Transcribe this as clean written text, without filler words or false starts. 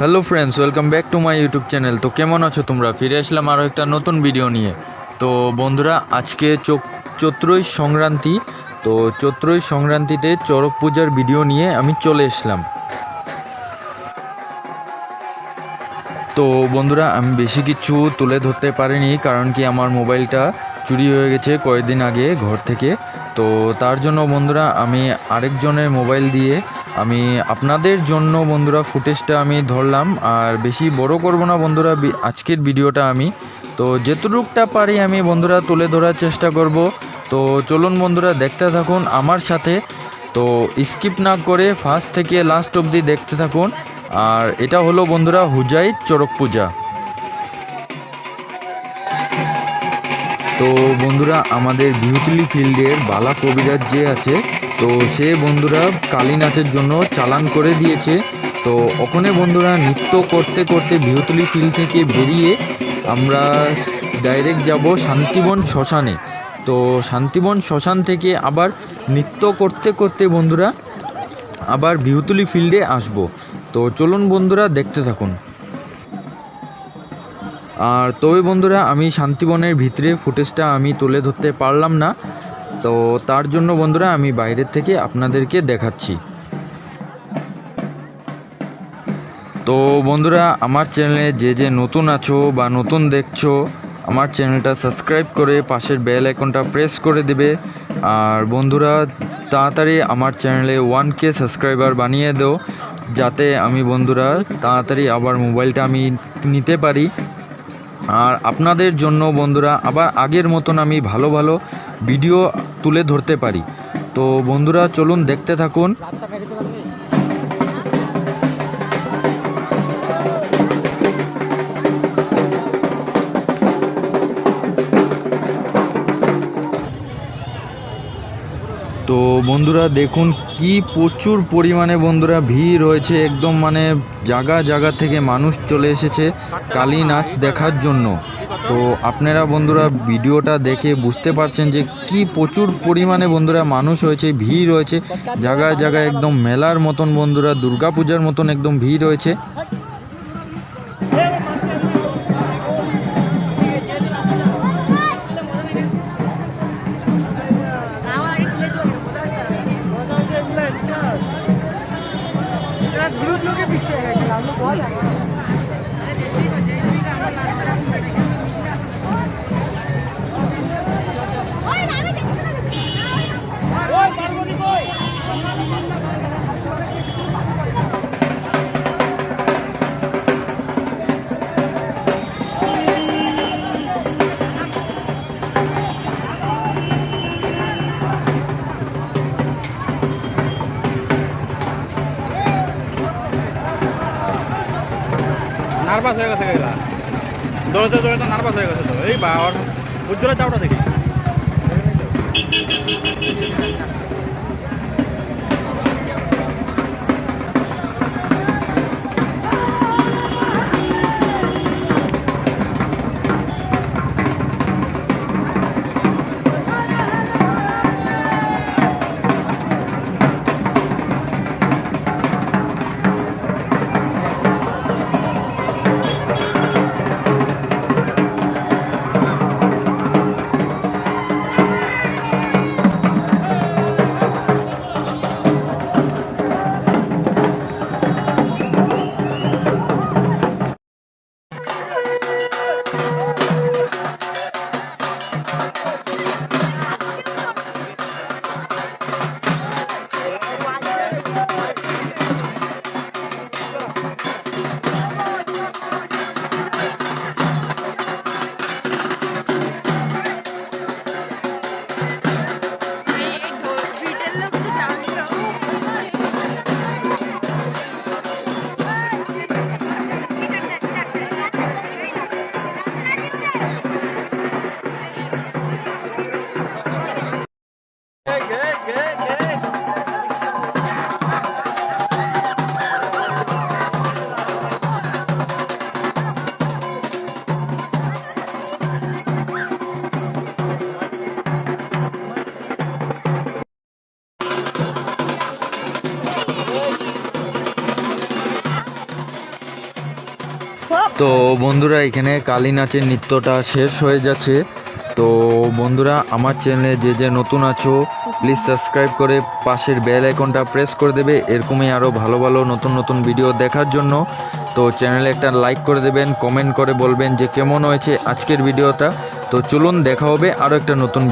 Hello friends, welcome back to my YouTube channel. তো কেমন আছো তোমরা? ফিরে আসলাম আরও একটা নতুন ভিডিও নিয়ে। তো বন্ধুরা, আজকে চৈত্রই সংক্রান্তি। তো চৈত্রই সংক্রান্তিতে চড়ক পূজার ভিডিও নিয়ে আমি চলে আসলাম। তো বন্ধুরা, আমি বেশি কিছু তুলে ধরতে পারিনি, কারণ কি আমার মোবাইলটা চুরি হয়ে গেছে কয়েকদিন আগে ঘর থেকে। তো তার জন্য বন্ধুরা আমি আরেকজনের মোবাইল দিয়ে আমি আপনাদের জন্য বন্ধুরা ফুটেজটা আমি ধরলাম। আর বেশি বড় করব না বন্ধুরা আজকের ভিডিওটা। আমি তো যেটুকুটা পারি আমি বন্ধুরা তুলে ধরার চেষ্টা করব। তো চলুন বন্ধুরা, দেখতে থাকুন আমার সাথে। তো স্কিপ না করে ফার্স্ট থেকে লাস্ট অবধি দেখতে থাকুন। আর এটা হলো বন্ধুরা হুজাই চড়ক পূজা। তো বন্ধুরা, আমাদের বিহুতলি ফিল্ডের বালা কবিরাজ যে আছে, তো সে বন্ধুরা কালী নাচের জন্য চালান করে দিয়েছে। তো ওখানে বন্ধুরা নৃত্য করতে করতে বিহুতলি ফিল্ড থেকে বেরিয়ে আমরা ডাইরেক্ট যাব শান্তিবন শ্মশানে। তো শান্তিবন শ্মশান থেকে আবার নৃত্য করতে করতে বন্ধুরা আবার বিহুতলি ফিল্ডে আসব। তো চলুন বন্ধুরা, দেখতে থাকুন। আর তবে বন্ধুরা, আমি শান্তিবনের ভিতরে ফুটেজটা আমি তুলে ধরতে পারলাম না। তো তার জন্য বন্ধুরা আমি বাইরের থেকে আপনাদেরকে দেখাচ্ছি। তো বন্ধুরা, আমার চ্যানেলে যে নতুন আছো বা নতুন দেখছো, আমার চ্যানেলটা সাবস্ক্রাইব করে পাশের বেল আইকনটা প্রেস করে দেবে। আর বন্ধুরা, তাড়াতাড়ি আমার চ্যানেলে 1K সাবস্ক্রাইবার বানিয়ে দাও, যাতে আমি বন্ধুরা তাড়াতাড়ি আবার মোবাইলটা আমি নিতে পারি। আর আপনাদের জন্য বন্ধুরা আবার আগের মতন আমি ভালো ভালো ভিডিও তুলে ধরতে পারি। তো বন্ধুরা চলুন দেখতে থাকুন। তো বন্ধুরা দেখুন, কি প্রচুর পরিমাণে বন্ধুরা ভিড় হয়েছে, একদম মানে জায়গা জায়গা থেকে মানুষ চলে এসেছে কালী নাচ দেখার জন্য। তো আপনারা বন্ধুরা ভিডিওটা দেখে বুঝতে পারছেন যে কি প্রচুর পরিমাণে বন্ধুরা মানুষ হয়েছে, ভিড় হয়েছে জায়গায় জায়গায়, একদম মেলার মতন বন্ধুরা, দুর্গাপূজার মতন একদম ভিড় হয়েছে। নার্ভাস হয়ে গেছে এগুলা, দৌড়াতে দৌড়াতে নার্ভাস হয়ে গেছে। তো এই বা উজ্জ্বলের চাপটা দেখি। তো বন্ধুরা এখানে কালী নাচের নৃত্যটা শেষ হয়ে যাচ্ছে। তো বন্ধুরা আমার চ্যানেলে যে যে নতুন আছো প্লিজ সাবস্ক্রাইব করে পাশের বেল আইকনটা প্রেস করে দেবে এরকমই আরও ভালো ভালো নতুন নতুন ভিডিও দেখার জন্য। তো চ্যানেলে একটা লাইক করে দেবেন, কমেন্ট করে বলবেন যে কেমন হয়েছে আজকের ভিডিওটা। তো চলুন দেখা হবে আরও একটা নতুন